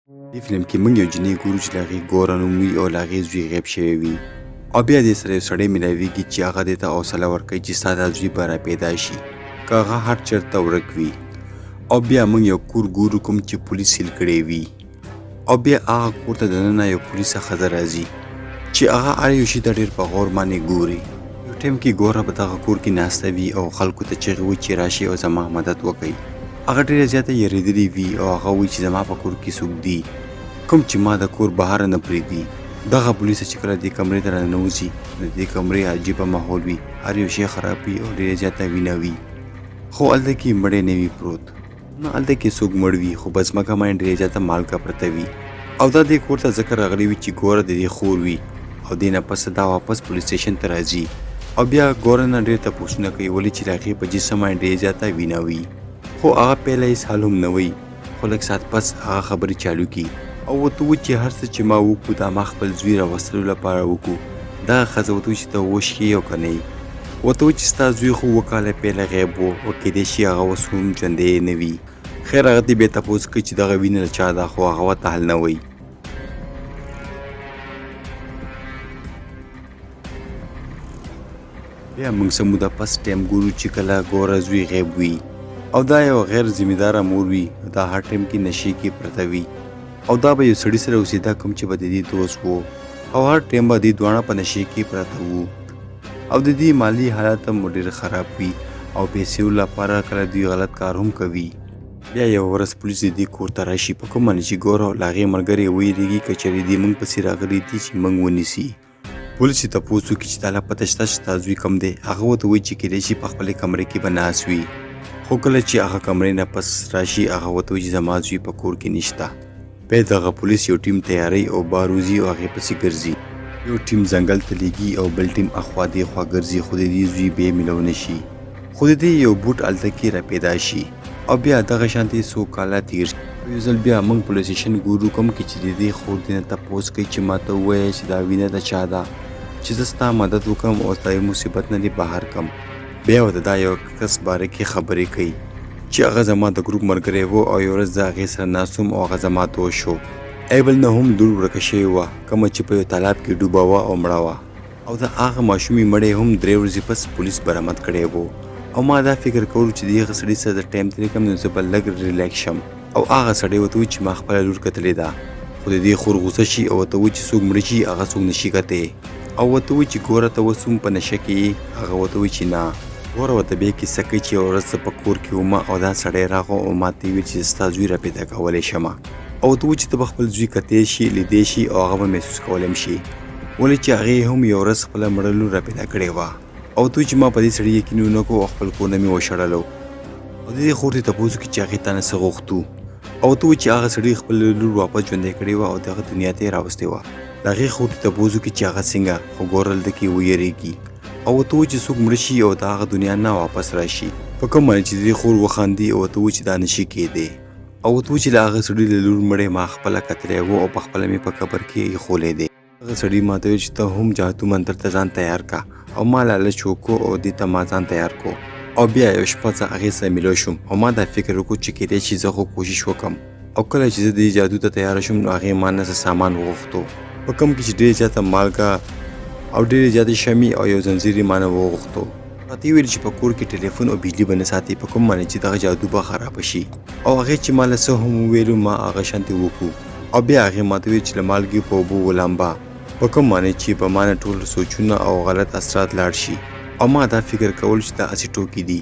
دې فلم کې موږ یو جنۍ ګورو چې د هغې ګوره نوم وي او د هغې زوی غیب شوی وي او بیا دې سره یو سړی میلاویږي چې هغه دې ته حوصله ورکوي چې ستا دا زوی به راپیدا شي که هغه هر چېرته ورک وي او بیا موږ یو کور ګورو کوم چې پولیس سیل کړی وي او بیا هغه کور ته دننه یو پولیسه ښځه راځي چې هغه هر یو شي ته ډېر په غور باندې ګوري. یو ټایم کې ګوره په دغه کور کې ناسته وي او خلکو ته چغې وایي چې راشي او زما مدد وکړئ. هغه ډېره زیاته یېرېدلې وي او هغه وایي چې زما په کور کې څوک دي کوم چې ما د کور بهر نه پرېږدي. دغه پولیسه چې کله دې کمرې ته راننوځي د دې کمرې عجیبه ماحول وي، هر یو شی خراب وي او ډېره زیاته وینه وي، خو هلته کې مړی نه وي پروت، نه هلته کې څوک مړ وي، خو په ځمکه باندې ډېره زیاته مالګه پرته وي او دا دې کور ته ځکه راغلی وي چې ګوره د دې خور وي او دې نه پس دا واپس پولیس سټیشن ته راځي او بیا ګوره نه ډېر تپوسونه کوي ولې چې د هغې په جسم باندې ډېره زیاته وینه وي، خو هغه پهله هېڅ حال هم نه وی، خو لږ ساعت پس هغه خبرې چالو کړي او ورته ووایي چې هر څه چې ما وکړو دا ما خپل زوی راوستلو لپاره وکړو. دغه ښځه ورته ووایي چې ته اوس ښې او که نه یې؟ ورته ووایي چې ستا زوی خو 7 کاله پهله غیب و او کیدای شي هغه اوس هم ژوندی نه وي. خیر هغه دې بیا تپوس کوي چې دغه وینه له چا ده، خو هغه ورته حل نه وایي. بیا موږ څه موده پس ټایم ګورو چې کله ګوره زوی غیب وي او دا یو غیر ذمهداره مور وي، دا هر ټایم کې نشې کې پرته وي او دا به یو سړي سره اوسېده کوم چې به د دې دوست و او هر ټایم به دې دواړه په نشې کې پرته وو او د دې مالی حالت هم ډېر خراب وي او پیسې لپاره کله دوی غلط کار هم کوي. بیا یو ورځ پولیس د دې کور ته راشي په کوم باندې چې ګوره له هغې ملګري ویرېږي که چېرې دې موږ پسې راغلي دي چې موږ ونیسي. پولیس یې تپوس وکړي چې تاله پته شته چې ستا زوی کوم دی؟ هغه ورته وایي چې کیدای شي په خپلې کمرې کې به ناست وي، خو کله چې هغه کمرې نه پس راشي هغه ورته وایي چې زما زوی په کور کې نشته. بیا دغه پولیس یو ټیم تیاروي او بار وځي او هغې پسې ګرځي، یو ټیم ځنګل ته لیږي او بل ټیم اخوا دېخوا ګرځي خو د دې زوی بیا میلو نه شي، خو د دې یو بوټ هلته کې راپیدا شي او بیا دغه شانتې څو کاله تېر شي. یو ځل بیا موږ پولیس سټیشن ګورو کوم کې چې د دې خور دې نه تپوس کوي چې ما ته ووایه چې دا وینه د چا ده چې زه ستا مدد وکړم او ستا د مصیبت نه دې بهر کړم. بیا ورته دا یو کس باره کې خبرې کوي چې هغه زما د ګروپ ملګری و او یو ورځ زه هغې سره ناست وم او هغه زما دوست شو. ایبل نه هم لور ورکه شوې وه کومه چې په یو تالاب کې ډوبه وه او مړه وه او د هغه ماشومې مړی هم 3 ورځې پس پولیس برآمد کړی و او ما دا فکر کولو چې د هغه سړي سره د ټایم تېری کړم نو زه به لږ ریلیکس شم او هغه سړی ورته وایي چې ما خپله لور کتلې ده، خو د دې خور غوسه شي او ورته وایي چې څوک مړه شي هغه څوک نشي کتی او ورته وایي چې ګوره ته اوس هم په نشه کې یې؟ هغه ورته وایي چې نه. ګوره ورته بیا کیسه کوي چې یوه ورځ زه په کور کې وم او دا سړی راغی او ما ته یې ویل چې زه ستا زوی راپیدا کولی شم او ورته وایي چې ته به خپل زوی کتی شي، لیدی شي او هغه به محسوس کولی هم شي، ولې چې هغې هم یوه ورځ خپله مړه لور راپیدا کړې وه او ورته وایي چې ما په دې سړي یقین ونه کړو او خپل کور نه مې وشړلو او د دې خور ته تپوس وکړي چې هغې تا نه څه غوښتو او ورته وایي چې هغه سړي خپله لور واپس ژوندی کړې وه او دغه دنیا ته یې راوستې وه. د هغې خور ته تپوس وکړي چې هغه څنګه، خو ګوره هلته کې ویرېږي او ورته وایي چې څوک مړه شي او د هغه دنیا نه واپس راشي په کوم باندې چې د دې خور وخاندي او ورته وایي چې دا نشي کېدی او ورته وایي چې له هغه سړي له لور مړی ما خپله کتلی و او پخپله مې په قبر کې ایښولی دی. هغه سړي ما ته ویل چې ته هم جادو منتر ته ځان تیار کا او ما لالچ وکړو او دې ته ما ځان تیار کړو او بیا یو شپه زه هغې سره میلو شوم او ما دا فکر وکړو چې کیدای شي زه خو کوشش وکړم او کله چې زه دې جادو ته تیاره شوم نو هغې ما نه څه سامان وغوښتو په کوم کې چې ډېرې زیاته مالګه او ډېرې زیاتې شمعې او یو زنځیر یې ما نه وغوښتو. راته یې ویل چې په کور کې ټلیفون او بجلي به نه ساتي په کوم باندې چې دغه جادو به خرابه شي او هغې چې ما له څه هم وویلو ما هغه شانتې وکړو او بیا هغې ما ته ویل چې له مالګې په اوبو ولامبه په کوم باندې چې په ما نه ټول سوچونه او غلط اثرات لاړ شي او ما دا فکر کول چې دا هسې ټوکې دي،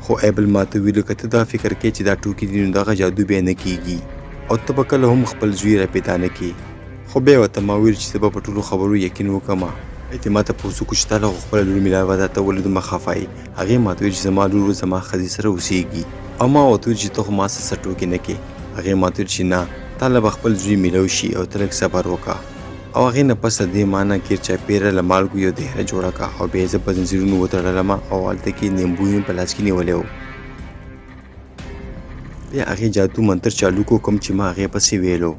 خو ایبل ما ته ویلو که ته دا فکر کوې چې دا ټوکې دي نو دغه جادو بیا نه کېږي او ته به کله هم خپل زوی راپیدا نه کړې. خو بیا ورته ما ویل چې زه به په ټولو خبرو یقین وکړم. ته ما تپوس وکړو چې تا له خو خپله لور میلاوه ده ته ولې دومره خفه یې؟ هغې ما ته ویل چې زما لور زما ښځې سره اوسېږي او ما ورته ویل چې ته خو ما څه ټوکې نه کړې. هغې ما ته ویل چې نه تا له به خپل زوی میلو شي او ته لږ صبر وکړه او هغې نه پس د دې ما نه ګیر چاپېره له مالګو یو دایره جوړه کړه او بیا یې زه په زنځیرونو وتړلم او هلته کې نیمبو یې په لاس کې نیولی و. بیا هغې جادو منتر چالو کړو کوم چې ما هغې پسې ویلو.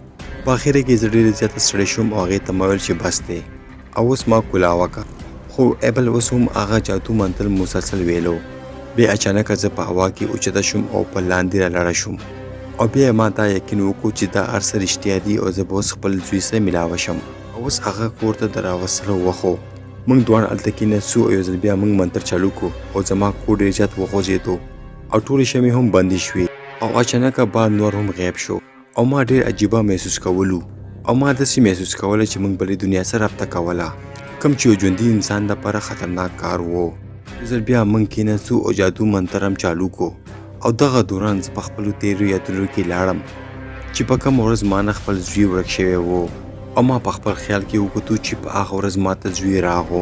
په اخره کې زه ډېرې زیاته ستړی شوم او هغې ته ما ویل چې بس دی او اوس ما کلا وکړه، خو ایبل اوس هم هغه جادو منتر مسلسل ویلو. بیا اچانک زه په هوا کې اوچته شوم او په لاندې رالاړه شوم او بیا ما دا یقین وکړو چې دا هر څه رښتیا دي او زه به اوس خپل زوی سره میلاوه شم. اوس هغه کور ته د راوستلو وخت و. موږ دواړه هلته کېناستو او یو ځل بیا موږ منتر چالو کړو او زما کور ډېر زیات وخوځېدو او ټولې شمې هم بندې شوې او اچانکه باد نور هم غیب شو او ما ډېر عجیبه محسوس کولو او ما داسې محسوس کوله چې موږ بلې دنیا سره رابطه کوله، کوم چې یو ژوندي انسان دپاره خطرناک کار و. یو ځل بیا موږ کېناستو او جادو منتر هم چالو کړو او دغه دوران زه په خپلو تېرو یادونو کې لاړم چې په کومه ورځ ما نه خپل زوی ورک شوی و او ما په خپل خیال کې وکتو چې په هغه ورځ ما ته زوی راغو،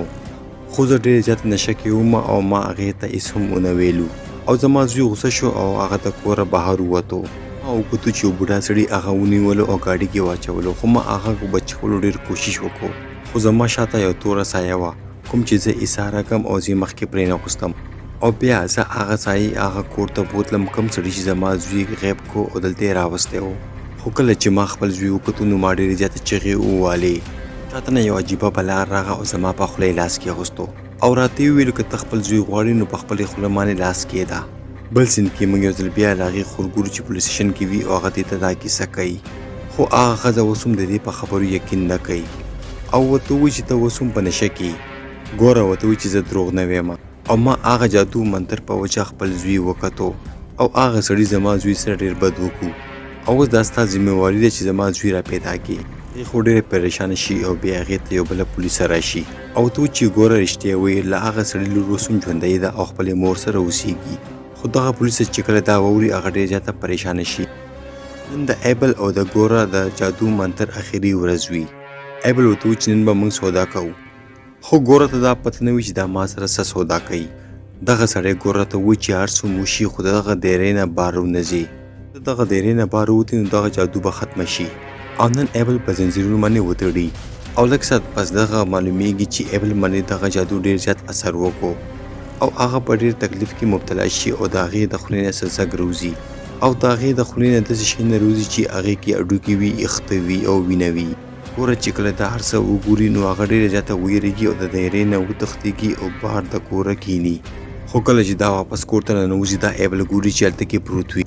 خو زه ډېر زیات نشه کې وم او ما هغې ته هېڅ هم ونه ویلو او زما زوی غوسه شو او هغه د کوره بهر ووتو. ما وکتو چې یو بوډا سړي هغه ونیولو او ګاډي کې واچولو، خو ما هغه بچولو ډېر کوشش وکړو، خو زما شاته یو توره سایه وه کوم چې زه ایساره کړم او زه یې مخکې پرې نغوستم او بیا زه هغه سایې هغه کور ته بوتلم کوم سړي چې زما زوی غیب کو او دلته یې راوستی و. خو کله چې ما خپل زوی وکتو نو ما ډېرې زیاتې چغې ووالې. شاته نه یو عجیبه بلا راغه او زما په خوله یې لاس کېغوستو او راته یې وویل که ته خپل زوی غواړې نو په خپلې خوله باندې لاس کېږده. بل سیند کې موږ یو ځل بیا د هغې خور ګورو چې پولیس سټیشن کې وي او هغه دې ته دا کیسه کوي، خو هغه ښځه اوس هم د دې په خبرو یقین نه کوي او ورته وایي چې ته اوس هم په نشه کې. ګوره ورته وایي چې زه دروغ نه ویم او ما هغه جادو منتر په وجه خپل زوی وکتو او هغه سړي زما زوی سره ډېر بد وکړو او اوس دا ستا ذمهواري ده چې زما زوی را پیدا کړي. هغې خو ډېره پریشانه شي او بیا هغې ته یو بله پولیسه راشي او ته چې ګوره رښتیا وایي له هغه سړي لور اوس هم ژوندی ده او خپلې مور سره اوسیږي. خو دغه پولیسه چې کله دا واوري هغه ډېر زیاته پریشانه شي. نن د ایبل او د ګوره د جادو منتر اخري ورځ وي. ایبل ورته وایي چې نن به موږ سودا کوو، خو ګوره ته دا پته نه وي چې دا ما سره څه سودا کوي. دغه سړی ګوره ته وایي چې هر څه وشي خو د دغه دیرې نه بار ونه ځي. د دغه دیرې نه بار ووتې نو دغه جادو به ختمه شي او نن ایبل په زنځیرونو باندې وتړي او لږ ساعت پس دغه معلومیږي چې ایبل باندې دغه جادو ډېر زیات اثر وکړو او هغه په ډېر تکلیف کې مبتلا شي او د هغې د خولې نه سزګ روزي او د هغې د خولې نه داسې شی نه روزي چې هغې کې هډوکي وي، یخته وي او وینه وي. ګوره چې کله دا هر څه وګوري نو هغه ډېره زیاته ویرېږي او د دیرې نه وتښتېږي او بهر د کوره کښېني. خو کله چې دا واپس کور ته ننوځي دا ایبل ګوري چې هلته کې پروت وي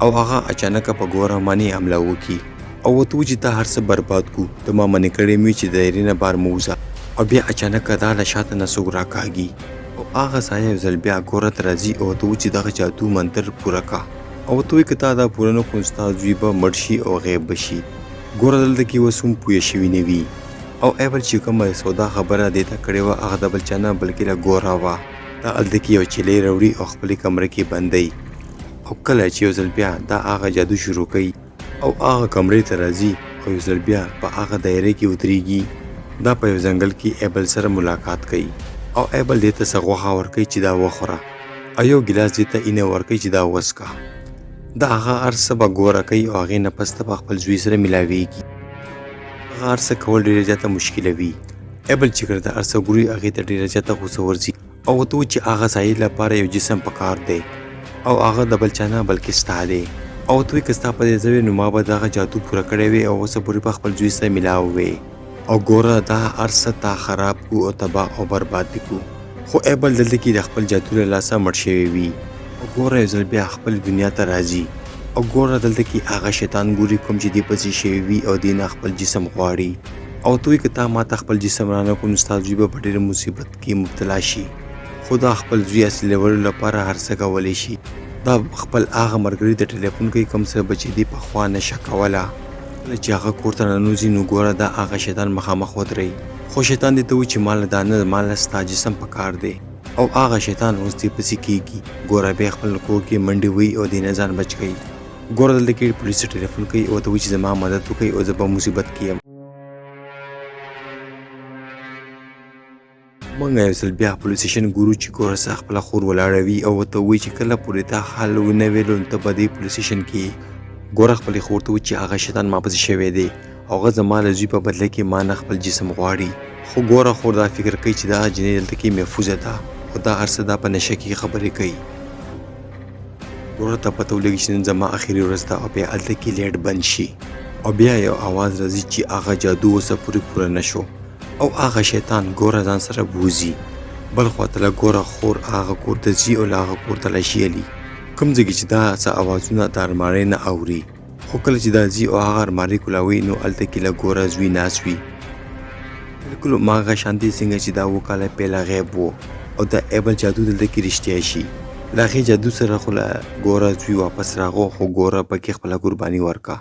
او هغه اچانکه په ګوره باندې حمله وکړي او ورته وایي چې تا هر څه برباد کړو، ته ما منې کړی مې چې د دیرې نه بار مه وځه او بیا اچانکه دا له شاته نه څوک راکاږي او هغه سایه یو ځل بیا ګوره ته راځي او ورته وایي چې دغه جادو منتر پوره کړه او ورته وایي که تا دا پوره نه کړو ستا زوی به مړ شي او غیب به شي. ګوره دلته کې اوس هم پوه شوي نه وي او ایبل چې کومه سودا خبره دې ته کړې وه هغه د بل چا نه بلکې له ګوره وه. دا هلته کې یو چیلۍ راوړي او خپلې کمره کې بندوي او کله چې یو ځل بیا دا هغه جادو شروع کوي او هغه کمرې ته راځي او یو ځل بیا په هغه دایرې کې ودرېږي. دا په یو ځنګل کې ایبل سره ملاقات کوي او ایبل دې ته څه غوښه ورکوي چې دا وخوره او یو ګیلاس دې ته اینه ورکوي چې دا وڅښه. دا هغه هر څه به ګوره کوي او هغې نه پس ته به خپل زوی سره میلاویږي. هغه هر څه کول ډېره زیاته مشکله وي. ایبل چې کله دا هر څه ګوري هغې ته ډېره زیاته غوسه ورځي او ورته وایي چې هغه سایې لپاره یو جسم پکار دی او هغه د بل چا نه بلکې ستا دی او ورته وایي که ستا په دې ځای وی نو ما به دغه جادو پوره کړی وی او اوسه پورې به خپل زوی سره میلاو وی او ګوره دا هر څه تا خراب کړو او تباه او برباد دې کړو. خو ایبل دلته کې د خپل جادو له لاسه مړ شوی وي او ګوره یو ځل بیا خپل دنیا ته راځي او ګوره دلته کې هغه شیطان ګوري کوم چې دې پسې شوی وي او دې نه خپل جسم غواړي او ته وایي که تا ما ته خپل جسم رانه کړو نو ستا زوی به په ډېره مصیبت کې مبتلا شي. خو دا خپل زوی اصلولو لپاره هر څه کولی شي. دا خپل هغه ملګري د ټلیفون کوي کوم څه به چې دې پخوا نشه کوله. کله چې هغه کور ته ننوځي نو ګوره دا هغه شیطان مخامخ ودرېږي خو شیطان دې ته وایي چې ماله دا نه ماله ستا جسم پکار دی او هغه شیطان اوس دې پسې کېږي. ګوره بیا خپل کور کې منډې وهي او دې نه ځان بچ کوي. ګوره دلته کې پولیس ته ټلیفون کوي او ورته وایي چې زما مدد وکړئ او زه په مصیبت کې یم. موږ یو ځل بیا پولیس سټیشن ګورو چې ګوره ستا خپله خور ولاړه وي او ورته وایي چې کله پورې تا حال ونه ویلو نو ته به دې پولیس سټیشن کې ګوره خپلې خور ته وایي چې هغه شیطان ما پسې شوی دی او هغه زما له زوی په بدله کې ما نه خپل جسم غواړي. خو ګوره خور دا فکر کوي چې دا جنۍ دلته کې محفوظه ده او دا هر څه دا په نشه کې خبرې کوي. ګوره ته پته ولګي چې نن زما اخري ورځ ده او بیا هلته کې لیټ بند شي او بیا یو اواز راځي چې هغه جادو اوسه پوره نه شو او هغه شیطان ګوره ځان سره بوځي. بل خواته له ګوره خور هغه کور ته ځي او له هغه کور ته له شیلي کوم ځای کې چې دا څه اوازونه د المارۍ نه اوري، خو کله چې دا ځي او هغه المارۍ کولاوي نو هلته کې له ګوره زوی ناست وي. بالکل هماغه شانتې څنګه چې دا 7 کاله پیله غیب و او د ایبل جادو دلته کې رښتیا شي. له هغې جادو سره خو له ګوره زوی واپس راغو، خو ګوره پکې خپله قرباني ورکړه.